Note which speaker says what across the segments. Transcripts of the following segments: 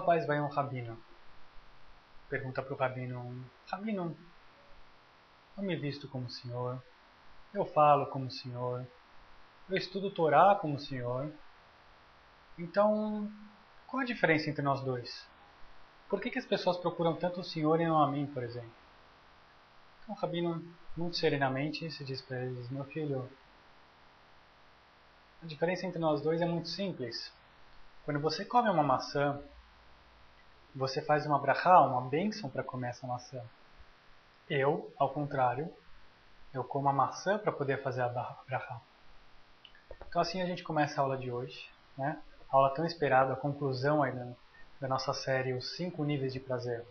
Speaker 1: rapaz vai a um rabino. Pergunta para o rabino: Rabino, eu me visto como o senhor, eu falo como o senhor, eu estudo Torá como o senhor. Então, qual a diferença entre nós dois? Por que as pessoas procuram tanto o senhor e não a mim, por exemplo? Então o rabino, muito serenamente, se diz para eles: meu filho, a diferença entre nós dois é muito simples. Quando você come uma maçã, você faz uma brachá, uma bênção para comer essa maçã. Eu, ao contrário, eu como a maçã para poder fazer a brachá. Então assim a gente começa a aula de hoje, né? A aula tão esperada, a conclusão aí da nossa série, os 5 níveis de prazer.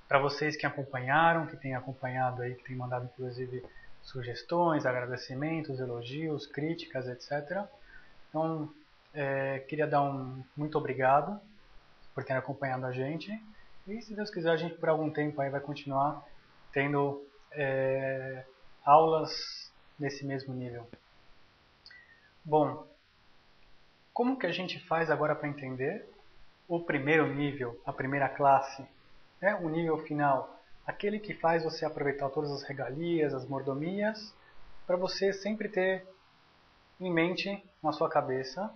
Speaker 1: Para vocês que acompanharam, que têm acompanhado aí, que têm mandado inclusive sugestões, agradecimentos, elogios, críticas, etc. Então, queria dar um muito obrigado por terem acompanhado a gente. E se Deus quiser, a gente por algum tempo aí vai continuar tendo aulas nesse mesmo nível. Bom, como que a gente faz agora para entender o primeiro nível, a primeira classe, né? O nível final, aquele que faz você aproveitar todas as regalias, as mordomias, para você sempre ter em mente, na sua cabeça,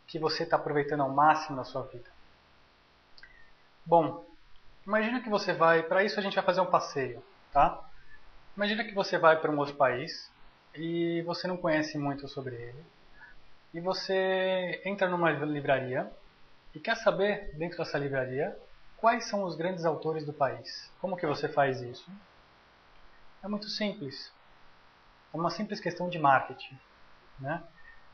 Speaker 1: que você está aproveitando ao máximo na sua vida. Bom, imagina que você vai, para isso a gente vai fazer um passeio, tá? Imagina que você vai para um outro país e você não conhece muito sobre ele. E você entra numa livraria e quer saber, dentro dessa livraria, quais são os grandes autores do país. Como que você faz isso? É muito simples. É uma simples questão de marketing, né?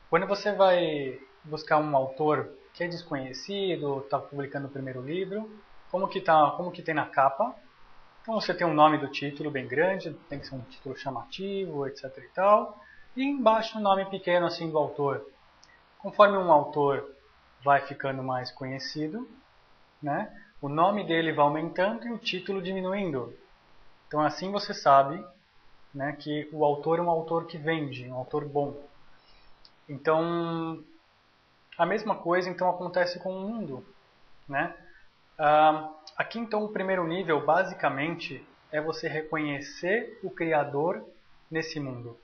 Speaker 1: Quando você vai buscar um autor que é desconhecido, está publicando o primeiro livro, como que tem na capa? Então você tem o nome do título bem grande, tem que ser um título chamativo, etc e tal. E embaixo um nome pequeno assim do autor. Conforme um autor vai ficando mais conhecido, né, o nome dele vai aumentando e o título diminuindo. Então assim você sabe, né, que o autor é um autor que vende, um autor bom. Então a mesma coisa então acontece com o mundo, né? Aqui então o primeiro nível basicamente é você reconhecer o Criador nesse mundo.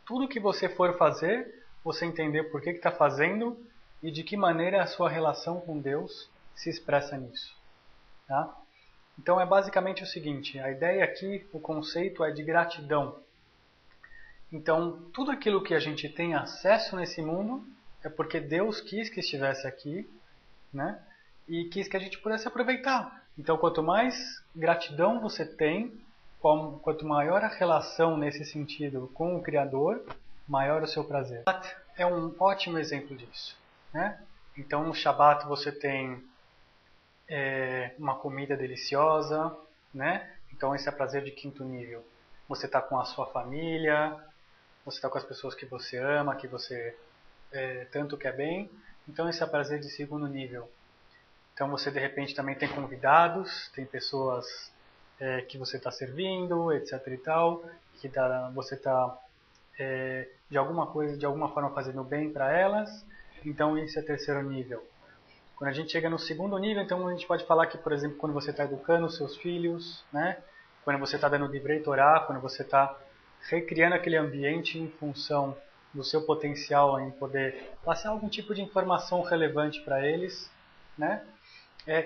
Speaker 1: Tudo que você for fazer, você entender por que está fazendo e de que maneira a sua relação com Deus se expressa nisso. Tá? Então é basicamente o seguinte, a ideia aqui, o conceito é de gratidão. Então tudo aquilo que a gente tem acesso nesse mundo é porque Deus quis que estivesse aqui, né? E quis que a gente pudesse aproveitar. Então quanto mais gratidão você tem, quanto maior a relação nesse sentido com o Criador, maior o seu prazer. É um ótimo exemplo disso, né? Então no Shabat você tem uma comida deliciosa, né? Então esse é prazer de 5º nível. Você está com a sua família, você está com as pessoas que você ama, que você tanto quer bem. Então esse é prazer de 2º nível. Então você de repente também tem convidados, tem pessoas que você está servindo, etc e tal, que você está de alguma forma fazendo bem para elas. Então isso é 3º nível. Quando a gente chega no 2º nível, então a gente pode falar que, por exemplo, quando você está educando os seus filhos, né? Quando você está dando Divrei Torá, quando você está recriando aquele ambiente em função do seu potencial em poder passar algum tipo de informação relevante para eles, né?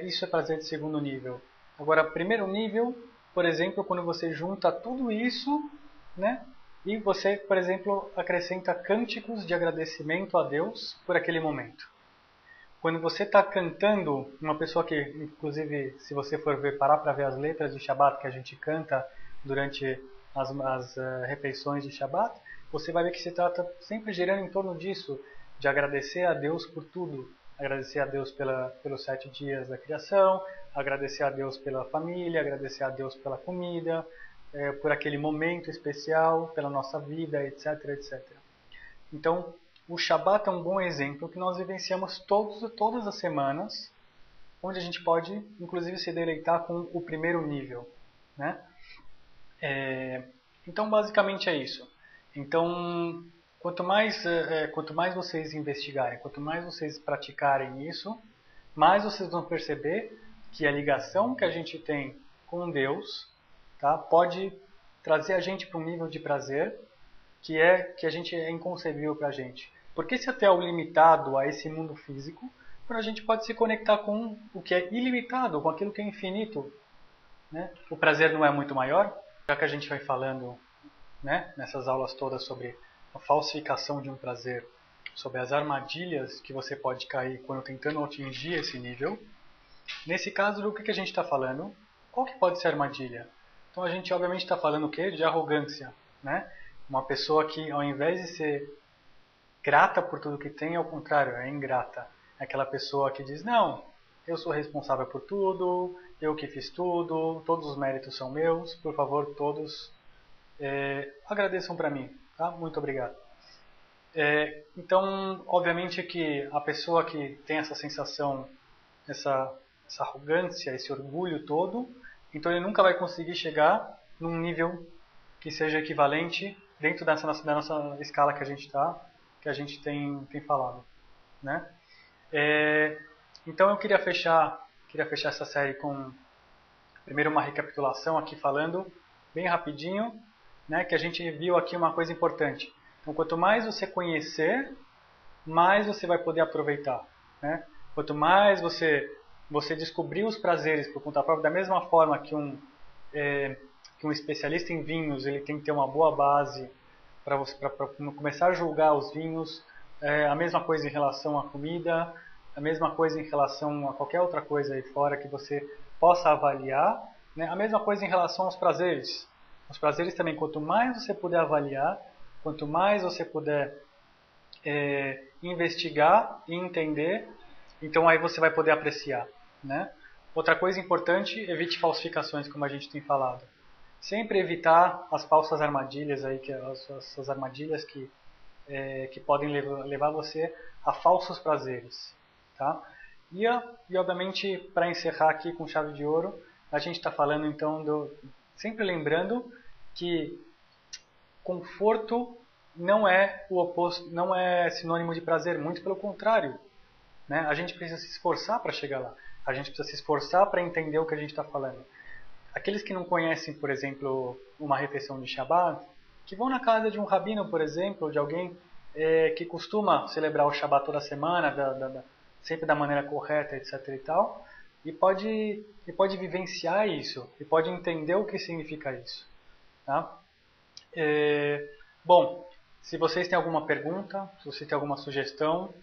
Speaker 1: Isso é prazer de 2º nível. Agora, 1º nível, por exemplo, quando você junta tudo isso, né? E você, por exemplo, acrescenta cânticos de agradecimento a Deus por aquele momento. Quando você está cantando, uma pessoa que, inclusive, se você for parar para ver as letras de Shabbat que a gente canta durante as refeições de Shabbat, você vai ver que se trata sempre girando em torno disso, de agradecer a Deus por tudo. Agradecer a Deus pelos 7 dias da criação, agradecer a Deus pela família, agradecer a Deus pela comida, por aquele momento especial, pela nossa vida, etc, etc. Então, o Shabat é um bom exemplo que nós vivenciamos todas as semanas, onde a gente pode, inclusive, se deleitar com o 1º nível, né? Então, basicamente é isso. Então, quanto mais vocês investigarem, quanto mais vocês praticarem isso, mais vocês vão perceber que a ligação que a gente tem com Deus, tá, pode trazer a gente para um nível de prazer que a gente é inconcebível para a gente. Porque se até é o limitado a esse mundo físico, quando a gente pode se conectar com o que é ilimitado, com aquilo que é infinito, né? O prazer não é muito maior? Já que a gente vai falando, né, nessas aulas todas sobre a falsificação de um prazer, sobre as armadilhas que você pode cair quando tentando atingir esse nível. Nesse caso, do que a gente está falando? Qual que pode ser a armadilha? Então a gente obviamente está falando o quê? De arrogância, né? Uma pessoa que ao invés de ser grata por tudo que tem, ao contrário, é ingrata. É aquela pessoa que diz, não, eu sou responsável por tudo, eu que fiz tudo, todos os méritos são meus, por favor, todos agradeçam para mim, tá? Muito obrigado. Então, obviamente que a pessoa que tem essa sensação, essa arrogância, esse orgulho todo, então ele nunca vai conseguir chegar num nível que seja equivalente dentro da nossa escala que a gente que a gente tem falado, né? Então eu queria fechar essa série com primeiro uma recapitulação aqui falando bem rapidinho, né? Que a gente viu aqui uma coisa importante. Então quanto mais você conhecer, mais você vai poder aproveitar, né? Quanto mais você descobrir os prazeres por conta própria, da mesma forma que que um especialista em vinhos ele tem que ter uma boa base para começar a julgar os vinhos, a mesma coisa em relação à comida, a mesma coisa em relação a qualquer outra coisa aí fora que você possa avaliar, né? A mesma coisa em relação aos prazeres. Os prazeres também, quanto mais você puder avaliar, quanto mais você puder investigar e entender, então aí você vai poder apreciar, né? Outra coisa importante, evite falsificações, como a gente tem falado. Sempre evitar as falsas armadilhas aí, as armadilhas que podem levar você a falsos prazeres, tá? E obviamente, para encerrar aqui com chave de ouro, a gente está falando então sempre lembrando que conforto não é o oposto, não é sinônimo de prazer, muito pelo contrário, né? A gente precisa se esforçar para chegar lá. A gente precisa se esforçar para entender o que a gente está falando. Aqueles que não conhecem, por exemplo, uma refeição de Shabbat, que vão na casa de um rabino, por exemplo, ou de alguém que costuma celebrar o Shabbat toda semana, sempre da maneira correta, etc. e tal, e pode vivenciar isso, e pode entender o que significa isso, tá? Bom, se vocês têm alguma pergunta, se vocês têm alguma sugestão,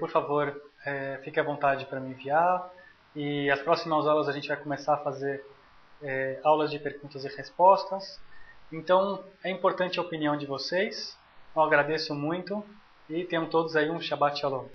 Speaker 1: por favor, fique à vontade para me enviar. E as próximas aulas a gente vai começar a fazer aulas de perguntas e respostas. Então, é importante a opinião de vocês. Eu agradeço muito e tenham todos aí um Shabbat Shalom.